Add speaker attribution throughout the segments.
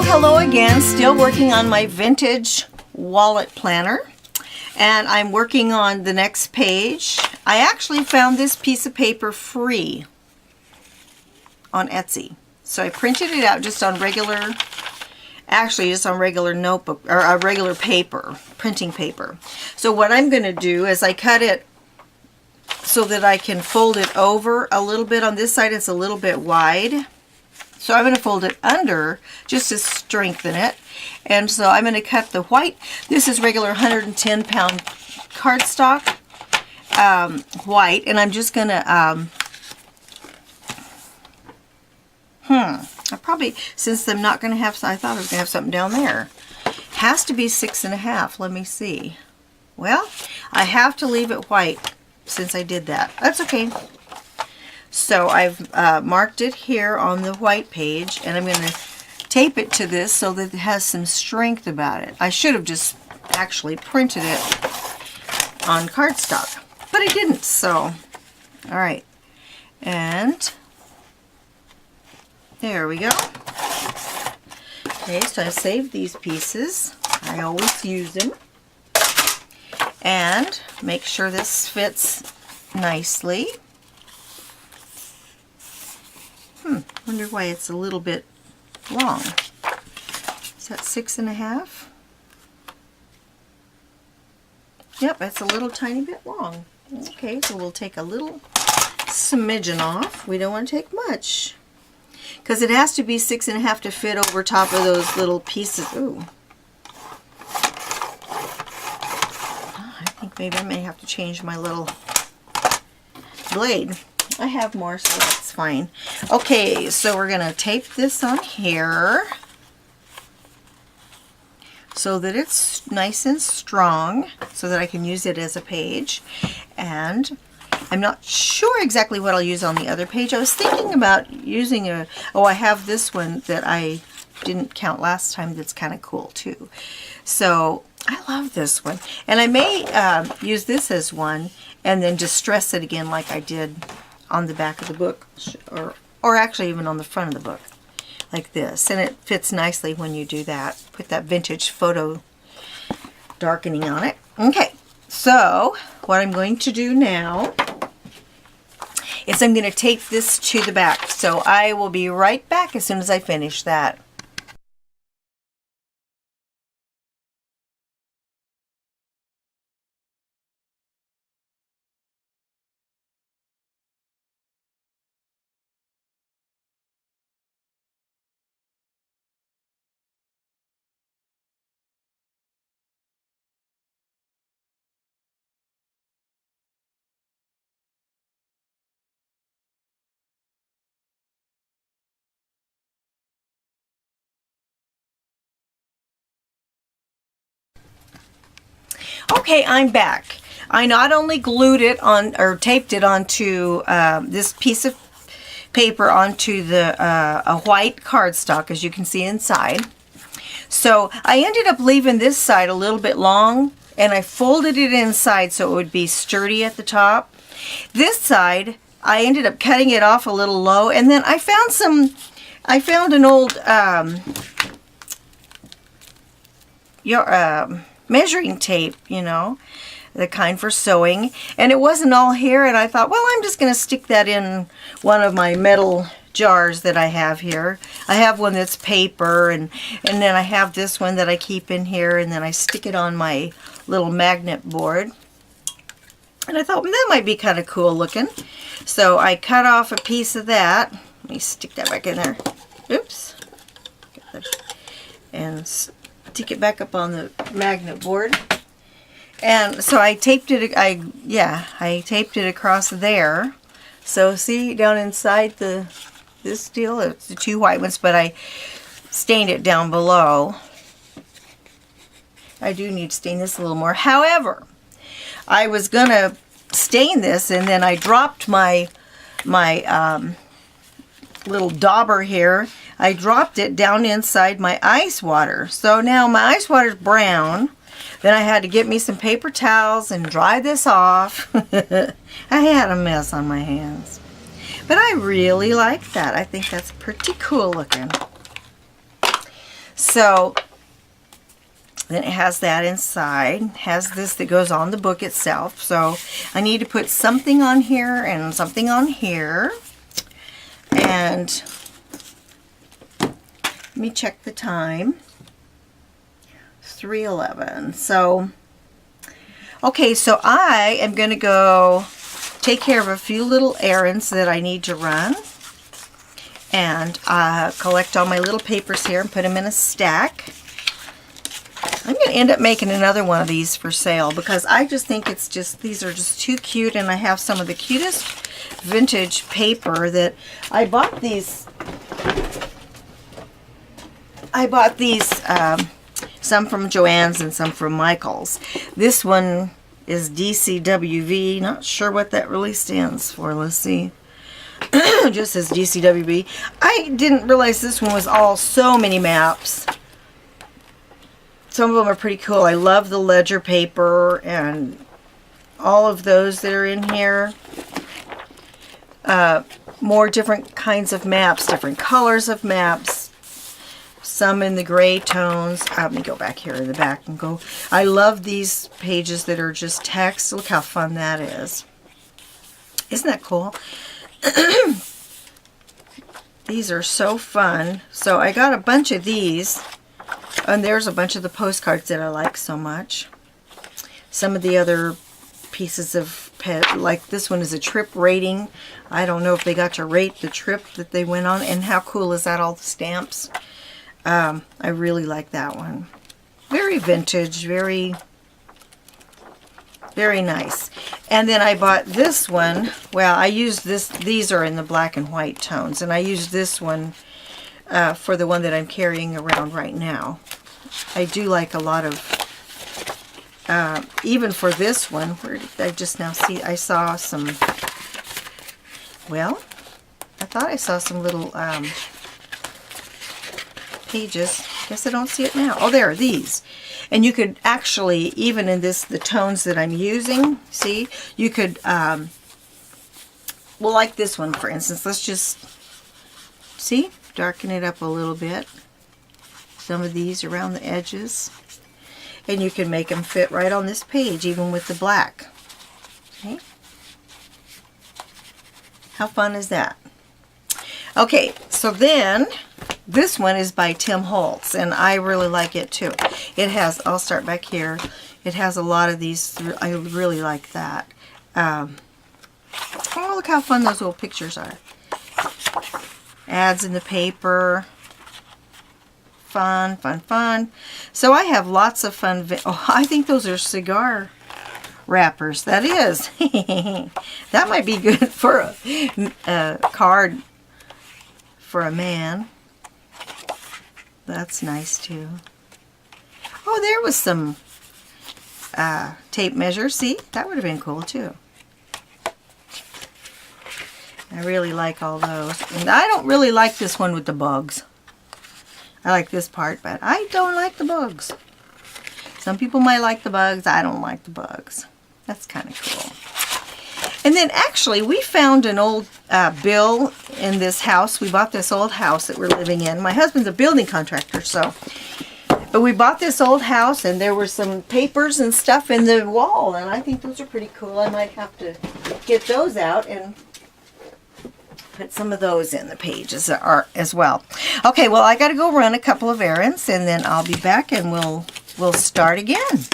Speaker 1: Hello again. Still working on my vintage wallet planner, and I'm working on the next page. I actually found this piece of paper free on Etsy, so I printed it out just on regular, just on regular notebook or a regular paper, printing paper. So what I'm going to do is I cut it so that I can fold it over a little bit. On this side it's a little bit wide, so I'm going to fold it under just to strengthen it. And so I'm going to cut the white. This is regular 110 pound cardstock white, and I'm just going to I probably, since I'm not going to have, I thought I was going to have something down there. Has to be 6.5. Let me see. Well, I have to leave it white since I did that. That's okay. So I've marked it here on the white page, and I'm going to tape it to this so that it has some strength about it. I should have just actually printed it on cardstock, but I didn't, so alright. And there we go. Okay, so I saved these pieces. I always use them. And make sure this fits nicely. Wonder why it's a little bit long. Is that 6.5? Yep, it's a little tiny bit long. Okay, so we'll take a little smidgen off. We don't want to take much, because it has to be 6.5 to fit over top of those little pieces. Ooh. I think maybe I may have to change my little blade. I have more, so that's fine. Okay, so we're going to tape this on here so that it's nice and strong, so that I can use it as a page. And I'm not sure exactly what I'll use on the other page. I was thinking about using a, I have this one that I didn't count last time that's kind of cool too. So I love this one. And I may use this as one and then distress it again like I did on the back of the book, or actually even on the front of the book, like this. And it fits nicely when you do that. Put that vintage photo darkening on it. Okay, so what I'm going to do now is I'm going to tape this to the back. So I will be right back as soon as I finish that. Okay, I'm back. I not only glued it on, or taped it onto this piece of paper onto the a white cardstock, as you can see inside. So I ended up leaving this side a little bit long, and I folded it inside so it would be sturdy at the top. This side, I ended up cutting it off a little low, and then I found an old measuring tape, you know, the kind for sewing, and it wasn't all here, and I thought, well, I'm just going to stick that in one of my metal jars that I have here. I have one that's paper, and then I have this one that I keep in here, and then I stick it on my little magnet board. And I thought, well, that might be kind of cool looking. So I cut off a piece of that. Let me stick that back in there. Oops. And stick it back up on the magnet board. And so I taped it, I taped it across there. So see down inside this deal, it's the two white ones, but I stained it down below. I do need to stain this a little more. However, I was gonna stain this, and then I dropped my little dauber here. I dropped it down inside my ice water. So now my ice water is brown. Then I had to get me some paper towels and dry this off. I had a mess on my hands. But I really like that. I think that's pretty cool looking. So then it has that inside. It has this that goes on the book itself. So I need to put something on here and something on here. And let me check the time. 3:11. So, okay, so I am going to go take care of a few little errands that I need to run. And collect all my little papers here and put them in a stack. I'm going to end up making another one of these for sale because I just think it's just, these are just too cute, and I have some of the cutest vintage paper that I bought these. Some from Joann's and some from Michael's. This one is DCWV. Not sure what that really stands for. Let's see. Just says DCWV. I didn't realize this one was all so many maps. Some of them are pretty cool. I love the ledger paper and all of those that are in here. More different kinds of maps, different colors of maps. Some in the gray tones. Let me go back here in the back and go. I love these pages that are just text. Look how fun that is. Isn't that cool? These are so fun. So I got a bunch of these. And there's a bunch of the postcards that I like so much. Some of the other pieces of pet, like this one is a trip rating. I don't know if they got to rate the trip that they went on. And how cool is that, all the stamps? I really like that one. Very vintage, very, very nice. And then I bought this one. Well, I used this, these are in the black and white tones. And I used this one for the one that I'm carrying around right now. I do like a lot of, even for this one, where did I just now see, I saw some, well, I thought I saw some little pages. Guess I don't see it now. Oh, there are these. And you could actually, even in this, the tones that I'm using, see, you could, well, like this one, for instance, let's just, see, darken it up a little bit. Some of these around the edges. And you can make them fit right on this page, even with the black. Okay. How fun is that? Okay, so then this one is by Tim Holtz, and I really like it too. It has, I'll start back here. It has a lot of these. I really like that. Oh, look how fun those little pictures are. Ads in the paper. Fun, fun, fun. So I have lots of fun. Oh, I think those are cigar wrappers. That is. That might be good for a card for a man. That's nice too. Oh, there was some tape measure. See, that would have been cool too. I really like all those. And I don't really like this one with the bugs. I like this part, but I don't like the bugs. Some people might like the bugs. I don't like the bugs. That's kind of cool. And then actually, we found an old bill in this house. We bought this old house that we're living in. My husband's a building contractor, so. But we bought this old house, and there were some papers and stuff in the wall, and I think those are pretty cool. I might have to get those out and put some of those in the pages as well. Okay, well, I got to go run a couple of errands, and then I'll be back, and we'll start again.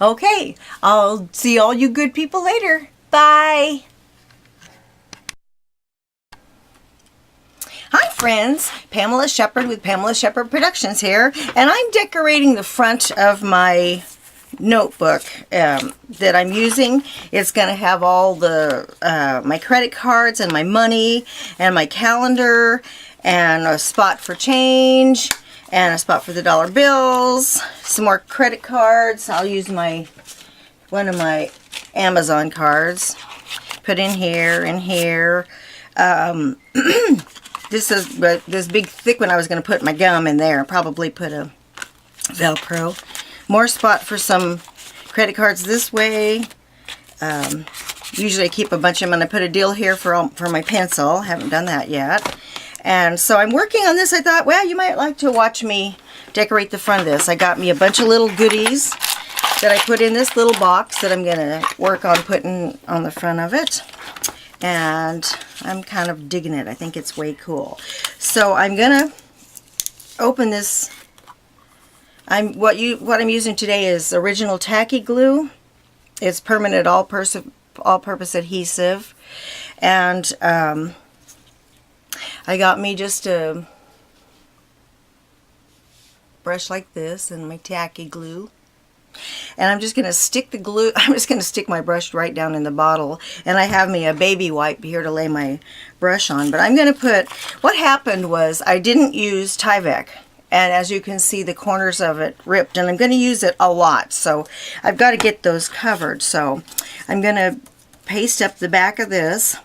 Speaker 1: Okay, I'll see all you good people later. Bye. Hi friends, Pamela Shepard with Pamela Shepard Productions here, and I'm decorating the front of my notebook that I'm using. It's going to have all the my credit cards and my money and my calendar and a spot for change and a spot for the dollar bills, some more credit cards. I'll use one of my Amazon cards, put in here and here. This is this big thick one I was going to put my gum in there, probably put a Velcro. More spot for some credit cards this way. Usually I keep a bunch of them, and I put a deal here for my pencil. Haven't done that yet. And so I'm working on this. I thought, well, you might like to watch me decorate the front of this. I got me a bunch of little goodies that I put in this little box that I'm going to work on putting on the front of it. And I'm kind of digging it. I think it's way cool. So I'm going to open this. What I'm using today is original tacky glue. It's permanent all-purpose adhesive. And I got me just a brush like this and my tacky glue. And I'm just going to stick the glue, I'm just going to stick my brush right down in the bottle. And I have me a baby wipe here to lay my brush on. But I'm going to put, what happened was I didn't use Tyvek. And as you can see, the corners of it ripped. And I'm going to use it a lot. So I've got to get those covered. So I'm going to paste up the back of this.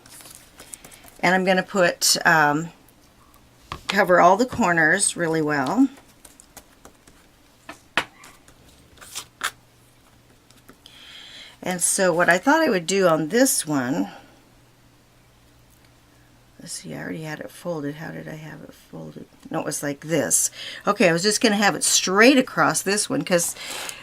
Speaker 1: And I'm going to put, cover all the corners really well. And so what I thought I would do on this one, let's see, I already had it folded. How did I have it folded? No, it was like this. Okay, I was just going to have it straight across this one because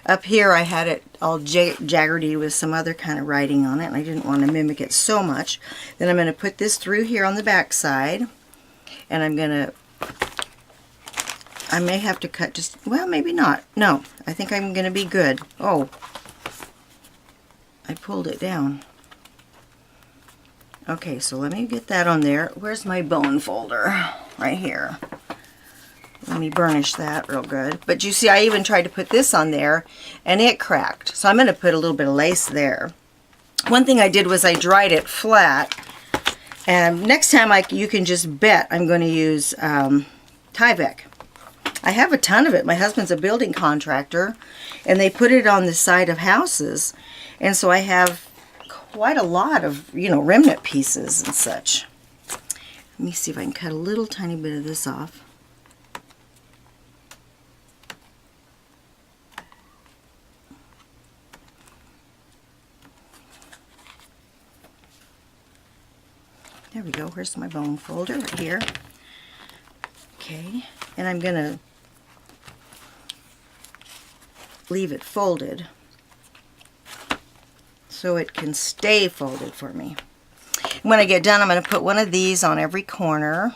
Speaker 1: up here I had it all jaggery with some other kind of writing on it, and I didn't want to mimic it so much. Then I'm going to put this through here on the back side, and I'm going to, I may have to cut just, well, maybe not. No, I think I'm going to be good. Oh, I pulled it down. Okay, so let me get that on there. Where's my bone folder? Right here. Let me burnish that real good. But you see, I even tried to put this on there, and it cracked. So I'm going to put a little bit of lace there. One thing I did was I dried it flat. And next time, you can just bet I'm going to use Tyvek. I have a ton of it. My husband's a building contractor, and they put it on the side of houses. And so I have quite a lot of, you know, remnant pieces and such. Let me see if I can cut a little tiny bit of this off. There we go. Where's my bone folder? Right here. Okay. And I'm going to leave it folded so it can stay folded for me. And when I get done, I'm going to put one of these on every corner.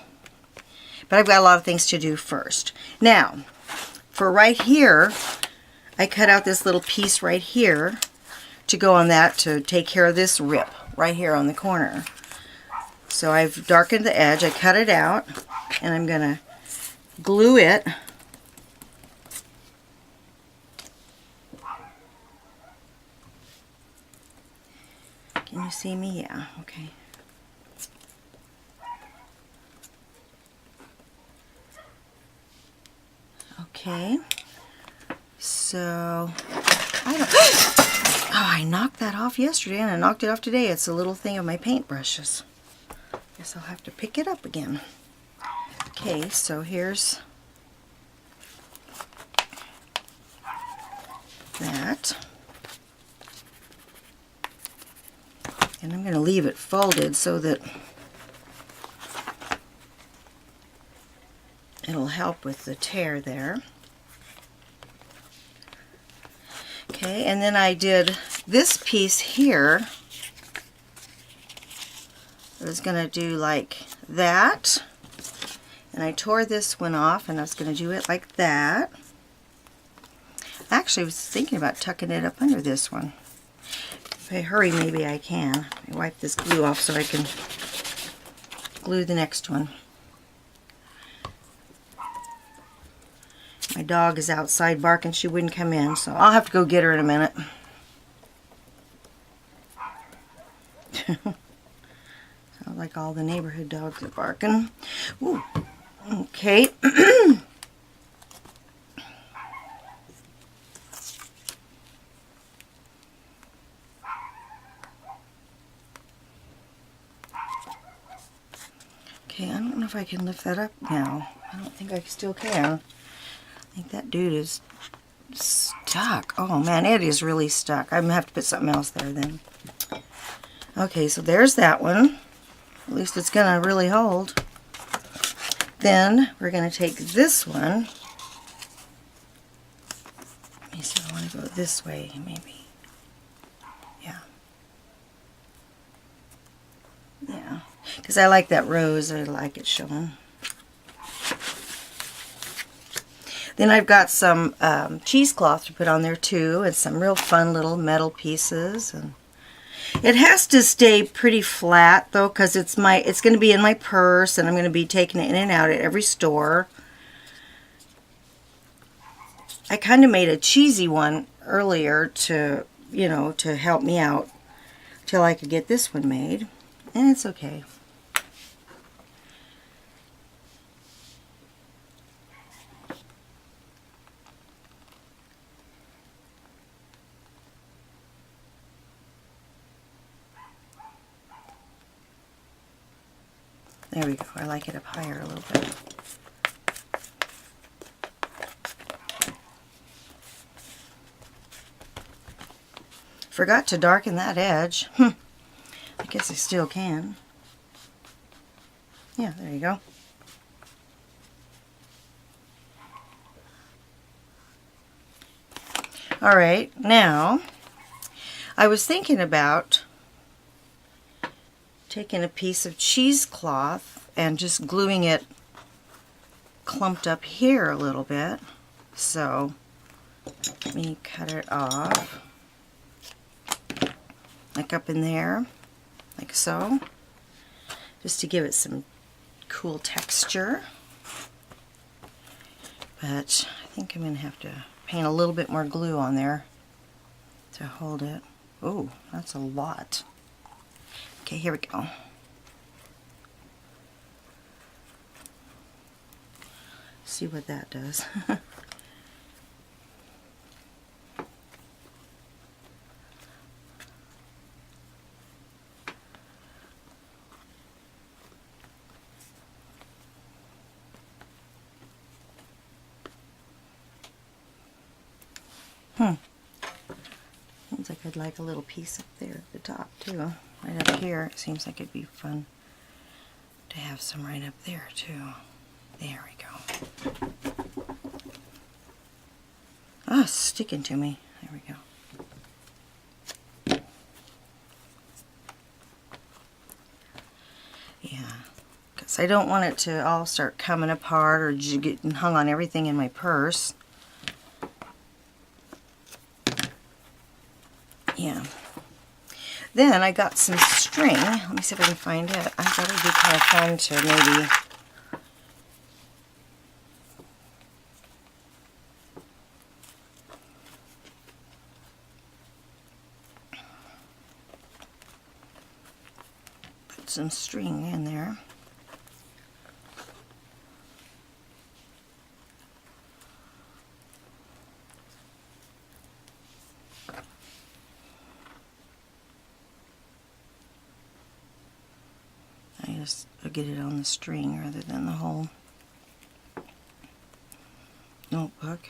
Speaker 1: But I've got a lot of things to do first. Now, for right here, I cut out this little piece right here to go on that to take care of this rip right here on the corner. So I've darkened the edge. I cut it out, and I'm going to glue it. Can you see me? Yeah, okay. Okay. So, I knocked that off yesterday and I knocked it off today. It's a little thing of my paintbrushes. Guess I'll have to pick it up again. Okay, so here's that. And I'm going to leave it folded so that it'll help with the tear there. Okay, and then I did this piece here. I was going to do like that. And I tore this one off, and I was going to do it like that. Actually, I was thinking about tucking it up under this one. If I hurry, maybe I can. I wipe this glue off so I can glue the next one. My dog is outside barking. She wouldn't come in, so I'll have to go get her in a minute. Sounds like all the neighborhood dogs are barking. Ooh. Okay. Okay, I don't know if I can lift that up now. I don't think I still can. I think that dude is stuck. Oh man, it is really stuck. I'm going to have to put something else there then. Okay, so there's that one. At least it's going to really hold. Then we're going to take this one. Let me see if I want to go this way, maybe. Yeah. Yeah. Because I like that rose. I like it showing. Then I've got some cheesecloth to put on there too, and some real fun little metal pieces. And it has to stay pretty flat though, because it's going to be in my purse, and I'm going to be taking it in and out at every store. I kind of made a cheesy one earlier to, you know, to help me out till I could get this one made, and it's okay. There we go. I like it up higher a little bit. Forgot to darken that edge. I guess I still can. Yeah, there you go. Alright, now I was thinking about taking a piece of cheesecloth and just gluing it clumped up here a little bit. So let me cut it off, like up in there, like so, just to give it some cool texture. But I think I'm going to have to paint a little bit more glue on there to hold it. Oh, that's a lot. Okay, here we go. See what that does. Seems like I'd like a little piece up there at the top too. Right up here, it seems like it'd be fun to have some right up there too. There we go. Ah, it's sticking to me. There we go. Yeah, because I don't want it to all start coming apart or getting hung on everything in my purse. Yeah. Then I got some string. Let me see if I can find it. I thought it would be kind of fun to maybe put some string in there. I'll get it on the string rather than the whole notebook.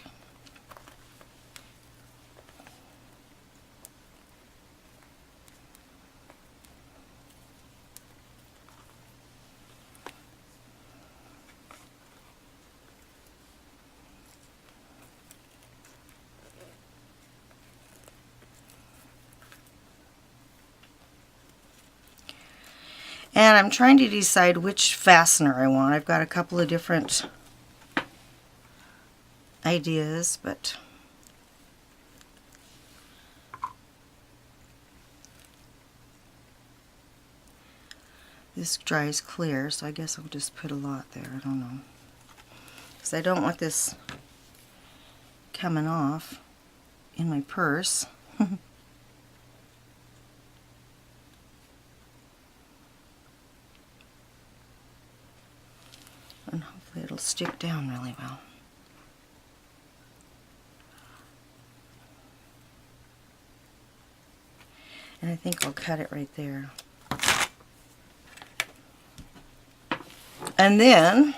Speaker 1: And I'm trying to decide which fastener I want. I've got a couple of different ideas, but this dries clear, so I guess I'll just put a lot there. I don't know. Because I don't want this coming off in my purse. And hopefully it'll stick down really well. And I think I'll cut it right there. And then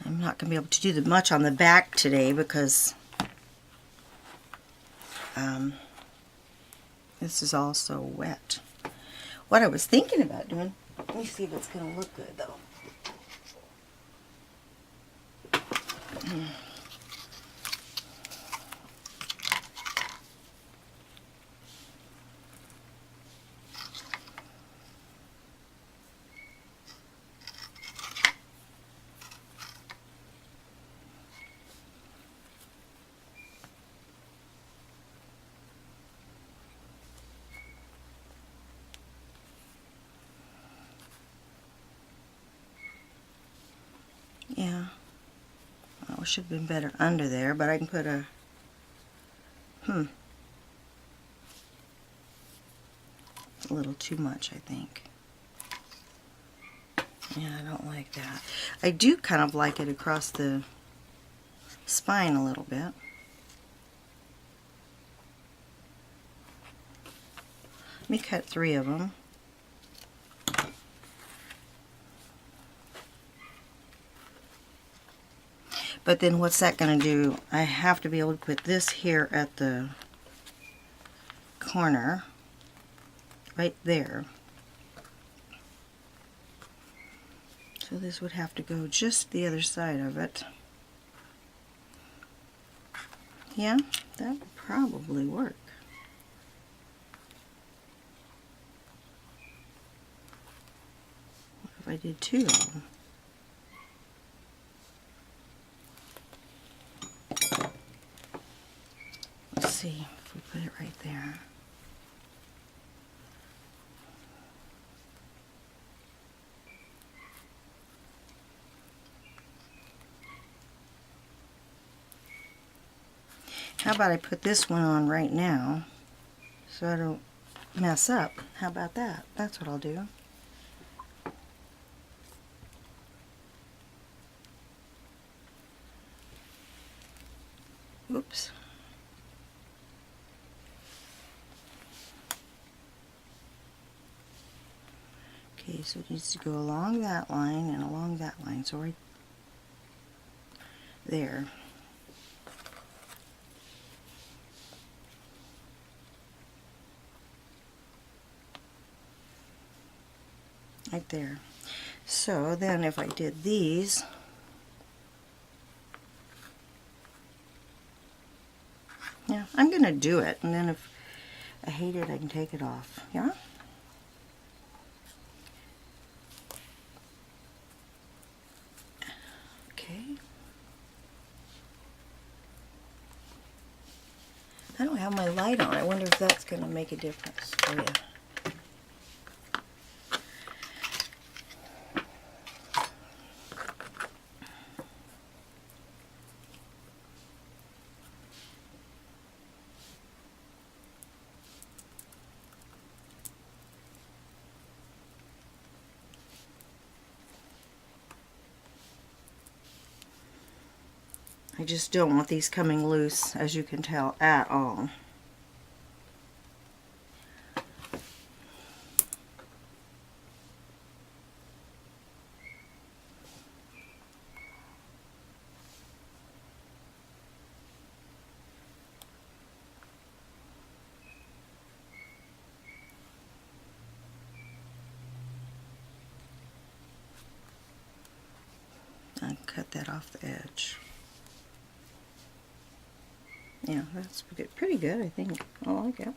Speaker 1: I'm not going to be able to do much on the back today because This is also wet. What I was thinking about doing, let me see if it's going to look good though. Yeah, well, it should have been better under there, but I can put a, a little too much, I think. Yeah, I don't like that. I do kind of like it across the spine a little bit. Let me cut 3 of them. But then what's that going to do? I have to be able to put this here at the corner, right there. So this would have to go just the other side of it. Yeah, that would probably work. What if I did 2 of them? Let's see if we put it right there. How about I put this one on right now so I don't mess up? How about that? That's what I'll do. Oops. Okay, so it needs to go along that line and along that line. So right there. Right there. So then if I did these, yeah, I'm going to do it, and then if I hate it, I can take it off. Yeah? Okay. I don't have my light on. I wonder if that's going to make a difference. Oh, yeah. I just don't want these coming loose, as you can tell, at all. I'll cut that off the edge. Yeah, that's pretty good, I think. I like it.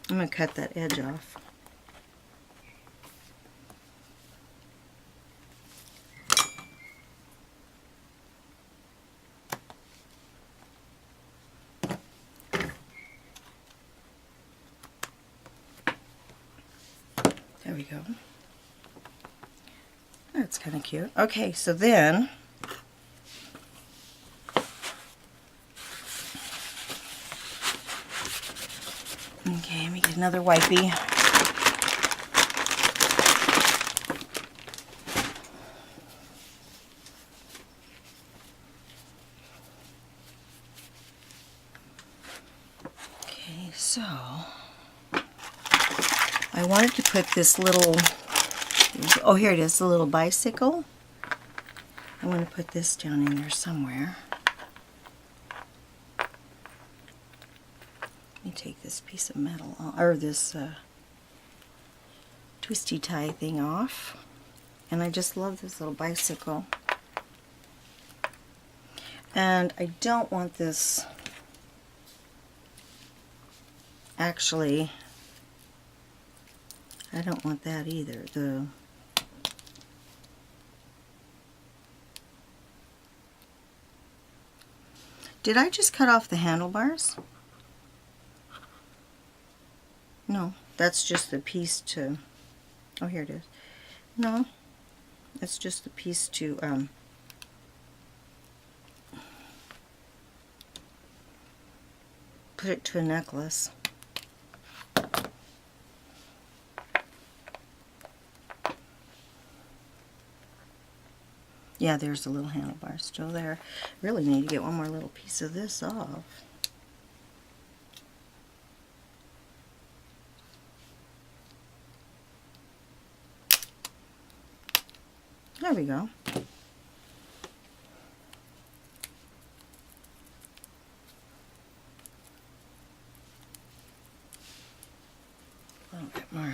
Speaker 1: I'm going to cut that edge off. There we go. That's kind of cute. Okay, so then okay, let me get another wipey. Okay, so I wanted to put this little, oh here it is, the little bicycle. I want to put this down in there somewhere. Let me take this piece of metal, or this twisty tie thing off. And I just love this little bicycle. And I don't want this, actually, I don't want that either. Did I just cut off the handlebars? No, that's just the piece to, oh, here it is. No, that's just the piece to put it to a necklace. Yeah, there's the little handlebar still there. Really need to get one more little piece of this off. There we go. A little bit more.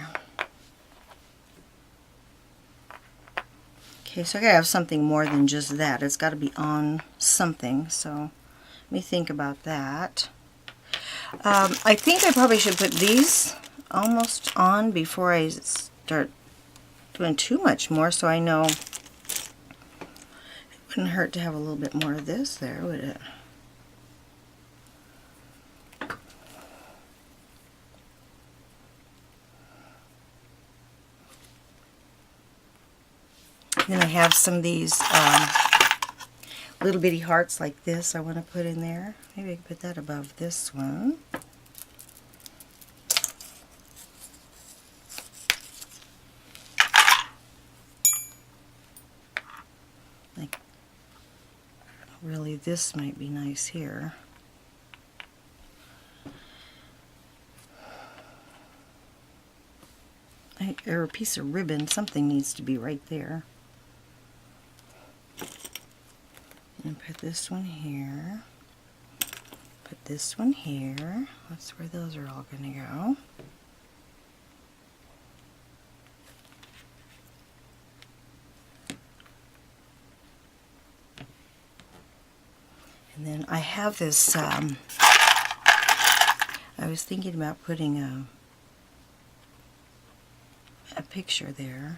Speaker 1: Okay, so I gotta have something more than just that. It's got to be on something, so let me think about that. I think I probably should put these almost on before I start doing too much more, so I know it wouldn't hurt to have a little bit more of this there, would it? Then I have some of these little bitty hearts like this I want to put in there. Maybe I can put that above this one. Like, really, this might be nice here. Or a piece of ribbon, something needs to be right there. And put this one here. Put this one here. That's where those are all going to go. And then I have this, I was thinking about putting a picture there.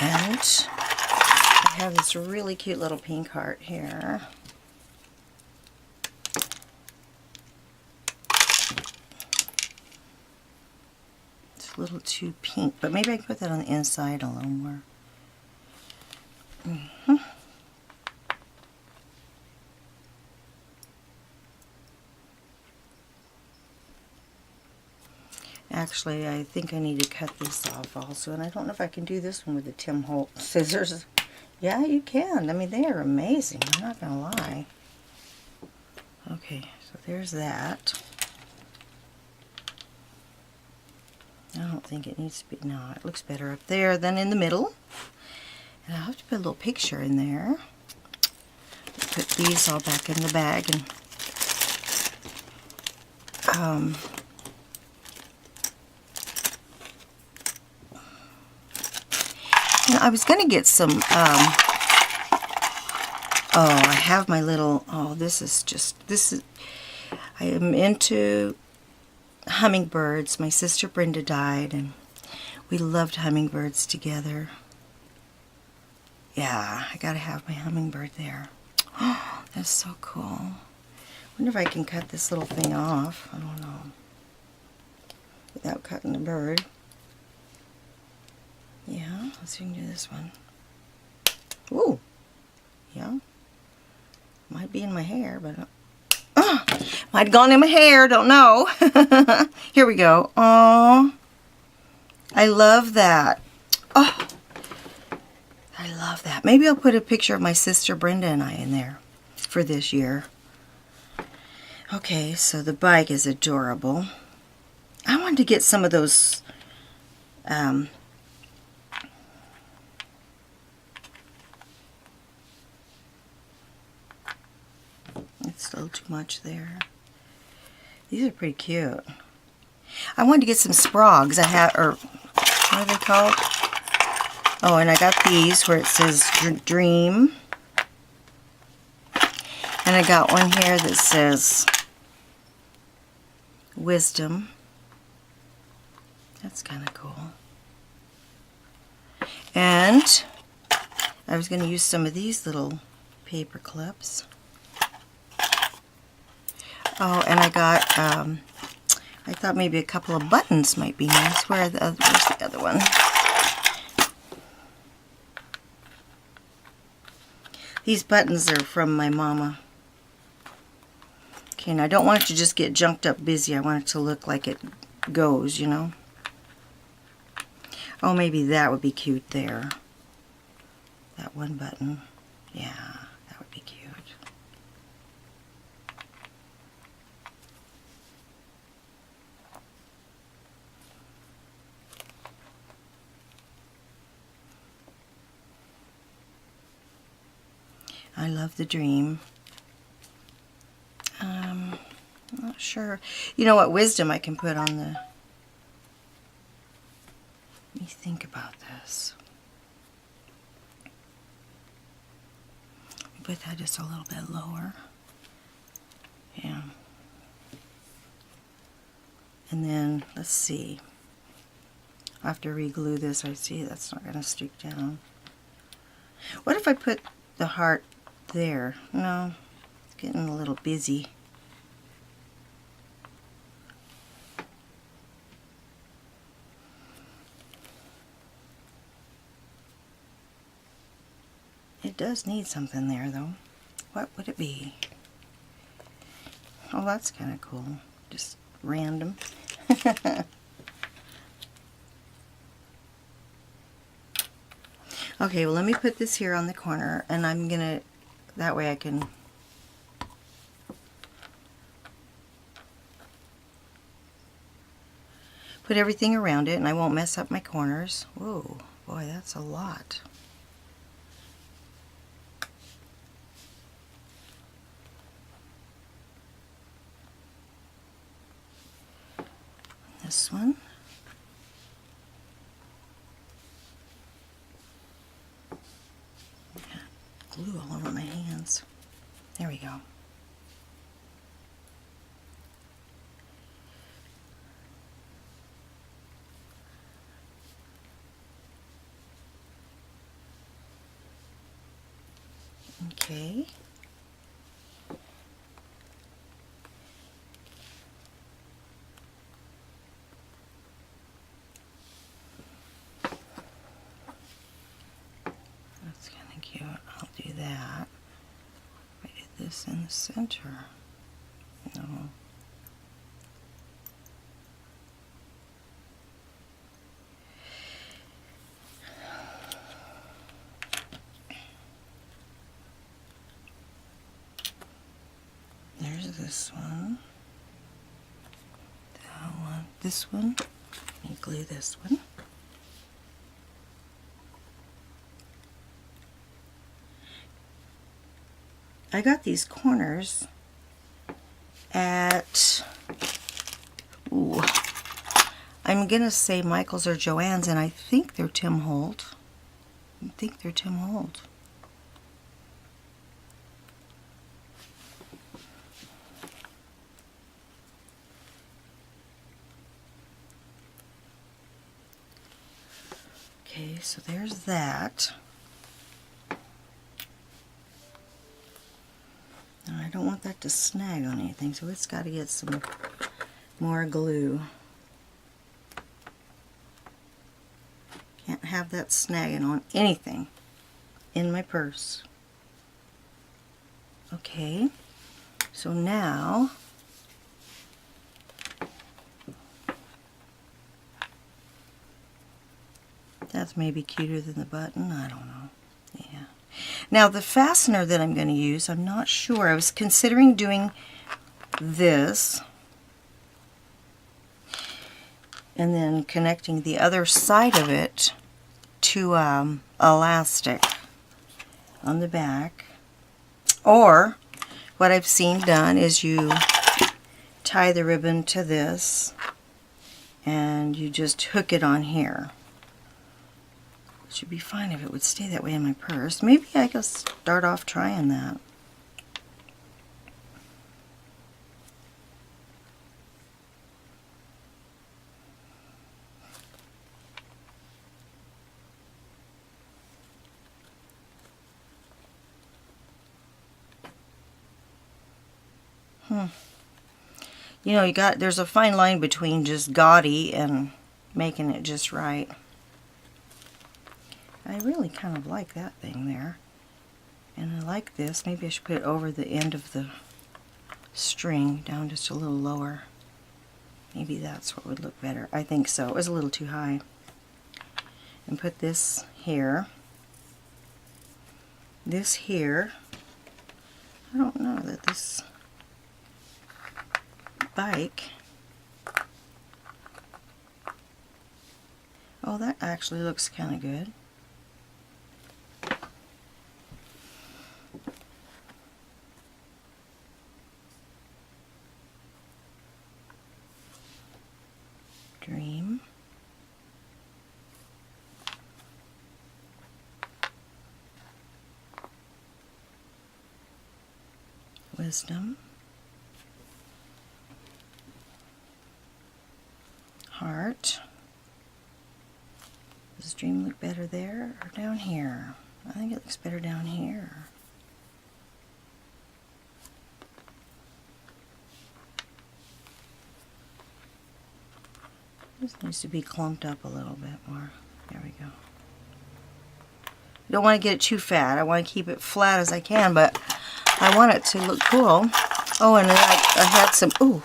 Speaker 1: And I have this really cute little pink heart here. It's a little too pink, but maybe I can put that on the inside a little more. Actually, I think I need to cut this off also, and I don't know if I can do this one with the Tim Holtz scissors. Yeah, you can. I mean, they are amazing. I'm not going to lie. Okay, so there's that. I don't think it needs to be, no, it looks better up there than in the middle. And I'll have to put a little picture in there. Put these all back in the bag. And you know, I was going to get some, oh, I have my little, oh, this is, I am into hummingbirds. My sister Brenda died, and we loved hummingbirds together. Yeah, I gotta have my hummingbird there. Oh, that's so cool. I wonder if I can cut this little thing off. I don't know. Without cutting the bird. Yeah, let's see if we can do this one. Ooh, yeah. Might be in my hair, but might have gone in my hair, don't know. Here we go. Oh, I love that. Oh, I love that. Maybe I'll put a picture of my sister Brenda and I in there for this year. Okay, so the bike is adorable. I wanted to get some of those it's a little too much there. These are pretty cute. I wanted to get some sprogs. I have, or what are they called? Oh, and I got these where it says Dream. And I got one here that says Wisdom. That's kind of cool. And I was going to use some of these little paper clips. Oh, and I got, I thought maybe a couple of buttons might be nice. Where's the other one? These buttons are from my mama. Okay, now I don't want it to just get junked up busy. I want it to look like it goes, you know. Oh, maybe that would be cute there. That one button. Yeah, that would be cute. I love the Dream. I'm not sure. You know what, Wisdom I can put on the... Let me think about this. Put that just a little bit lower. Yeah. And then, let's see. I have to re-glue this. I see that's not going to stick down. What if I put the heart there? No, it's getting a little busy. It does need something there, though. What would it be? Oh, that's kind of cool. Just random. Okay, well, let me put this here on the corner, and I'm gonna, that way I can put everything around it, and I won't mess up my corners. Whoa, boy, that's a lot. This one. Glue all over my hands. There we go. Okay. That's kind of cute. I'll do that. I did this in the center. No. There's this one. That one. This one. Let me glue this one. I got these corners at, ooh, I'm going to say Michael's or Joann's, and I think they're Tim Holt. I think they're Tim Holt. Okay, so there's that. Now I don't want that to snag on anything, so it's got to get some more glue. Can't have that snagging on anything in my purse. Okay, so now that's maybe cuter than the button, I don't know. Yeah. Now the fastener that I'm going to use, I'm not sure. I was considering doing this. and then connecting the other side of it to elastic on the back. Or what I've seen done is you tie the ribbon to this and you just hook it on here. It should be fine if it would stay that way in my purse. Maybe I could start off trying that. You know, there's a fine line between just gaudy and making it just right. I really kind of like that thing there. And I like this. Maybe I should put it over the end of the string, down just a little lower. Maybe that's what would look better. I think so. It was a little too high. And put this here. This here. I don't know that this bike. Oh, that actually looks kind of good. Dream. Wisdom. Heart. Does dream look better there or down here? I think it looks better down here. This needs to be clumped up a little bit more. There we go. I don't want to get it too fat. I want to keep it flat as I can, but I want it to look cool. Oh, and I had some, ooh.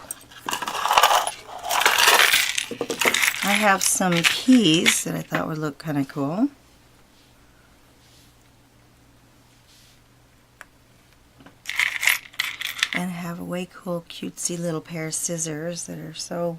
Speaker 1: I have some keys that I thought would look kind of cool. And I have a way cool, cutesy little pair of scissors that are so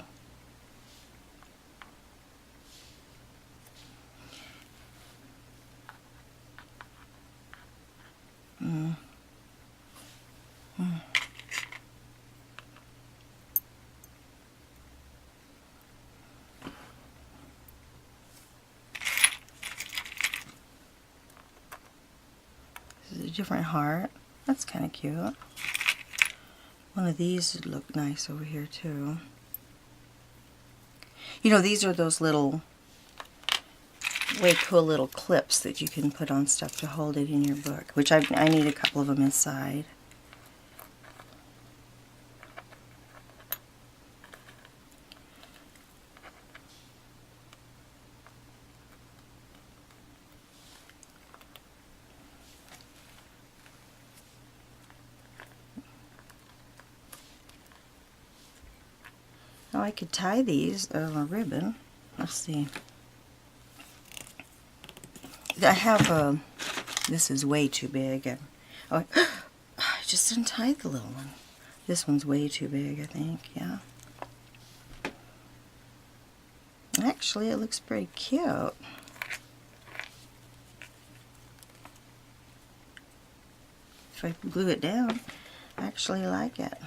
Speaker 1: This is a different heart. That's kind of cute. One of these would look nice over here too. You know, these are those little, way cool little clips that you can put on stuff to hold it in your book, which I need a couple of them inside. Now I could tie these on a ribbon. Let's see. I have a, this is way too big. Oh, I just untied the little one. This one's way too big, I think, yeah. Actually, it looks pretty cute. If I glue it down, I actually like it.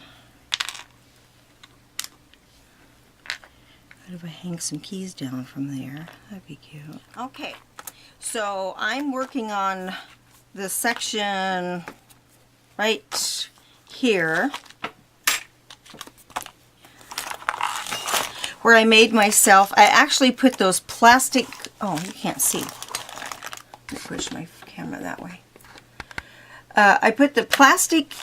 Speaker 1: What if I hang some keys down from there? That'd be cute. Okay, so I'm working on the section right here where I made myself. I actually put those plastic, oh, you can't see. Let me push my camera that way. I put the plastic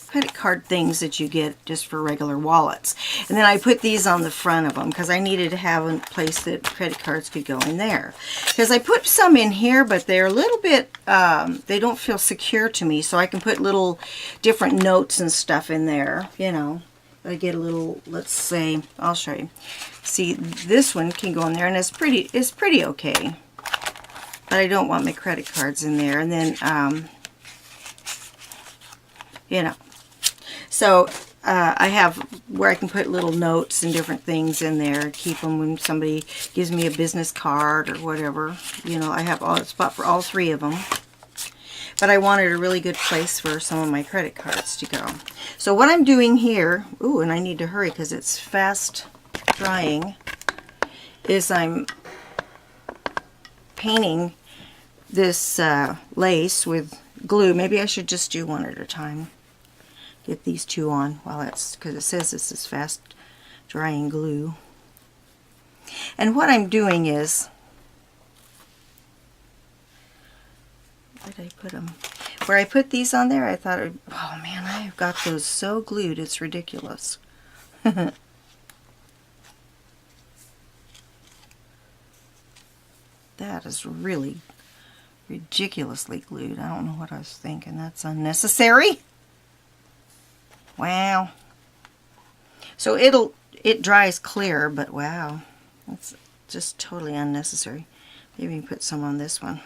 Speaker 1: credit card things that you get just for regular wallets. And then I put these on the front of them because I needed to have a place that credit cards could go in there. Because I put some in here, but they're a little bit, they don't feel secure to me. So I can put little different notes and stuff in there, you know. I get a little, let's say, I'll show you. See, this one can go in there and it's pretty okay. But I don't want my credit cards in there. And then, you know. So I have where I can put little notes and different things in there, keep them when somebody gives me a business card or whatever. You know, I have a spot for all 3 of them. But I wanted a really good place for some of my credit cards to go. So what I'm doing here, ooh, and I need to hurry because it's fast drying, is I'm painting this lace with glue. Maybe I should just do one at a time. Get these 2 on while it's, because it says this is fast drying glue. And what I'm doing is, where did I put them? Where I put these on there, I thought, oh man, I've got those so glued, it's ridiculous. That is really ridiculously glued. I don't know what I was thinking. That's unnecessary. Wow. So it dries clear, but wow, that's just totally unnecessary. Maybe you can put some on this one.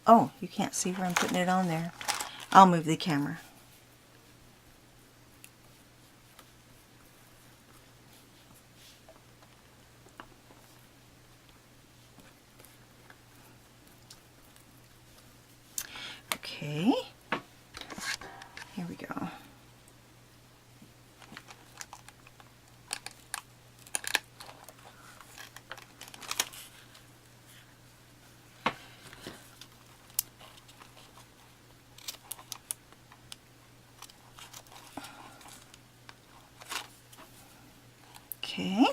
Speaker 1: Oh, you can't see where I'm putting it on there. I'll move the camera. Okay, here we go. Okay.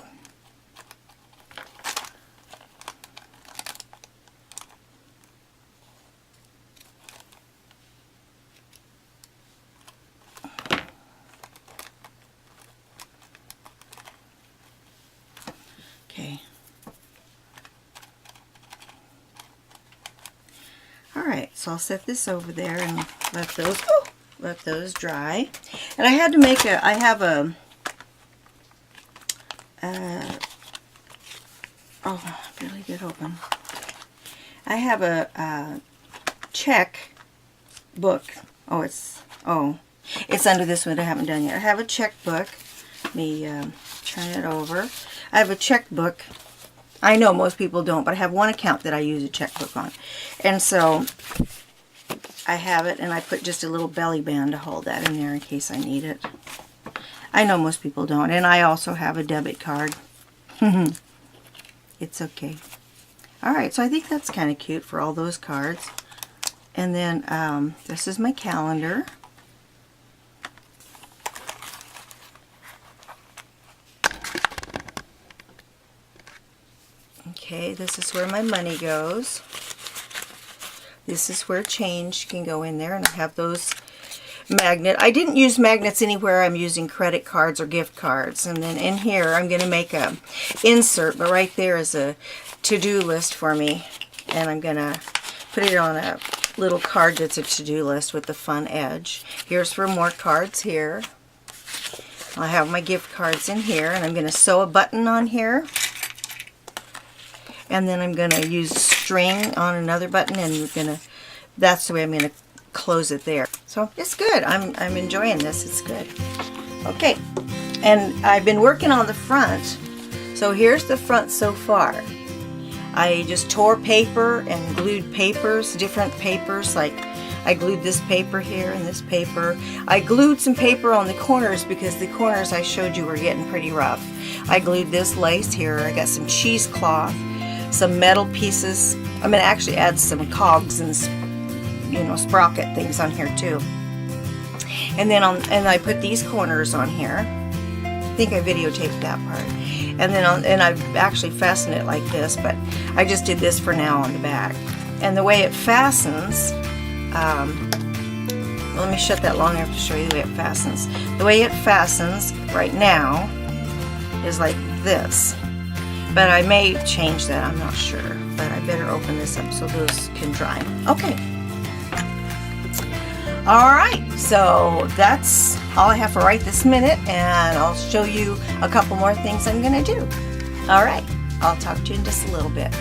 Speaker 1: Okay. All right, so I'll set this over there and let those dry. And I had to make I have a oh, I barely get open. I have a check book. Oh, it's under this one. I haven't done yet. I have a checkbook. Let me turn it over. I have a checkbook. I know most people don't, but I have one account that I use a checkbook on. And so I have it, and I put just a little belly band to hold that in there in case I need it. I know most people don't. And I also have a debit card. It's okay. Alright, so I think that's kind of cute for all those cards. And then this is my calendar. Okay, this is where my money goes. This is where change can go in there, and I have those magnet. I didn't use magnets anywhere. I'm using credit cards or gift cards. And then in here I'm going to make a insert, but right there is a to-do list for me, and I'm going to put it on a little card that's a to-do list with the fun edge. Here's for more cards here. I have my gift cards in here, and I'm going to sew a button on here, and then I'm going to use string on another button, and that's the way I'm going to close it there. So it's good. I'm enjoying this. It's good. Okay, and I've been working on the front. So here's the front so far. I just tore paper and glued papers, different papers, like I glued this paper here and this paper. I glued some paper on the corners because the corners I showed you were getting pretty rough. I glued this lace here. I got some cheesecloth, some metal pieces. I'm going to actually add some cogs and sprocket things on here too. And then I put these corners on here. I think I videotaped that part. And then I've actually fastened it like this, but I just did this for now on the back. And the way it fastens, let me shut that long enough to show you the way it fastens. The way it fastens right now is like this. But I may change that, I'm not sure. But I better open this up so those can dry. Okay. Alright, so that's all I have for right this minute, and I'll show you a couple more things I'm going to do. Alright, I'll talk to you in just a little bit.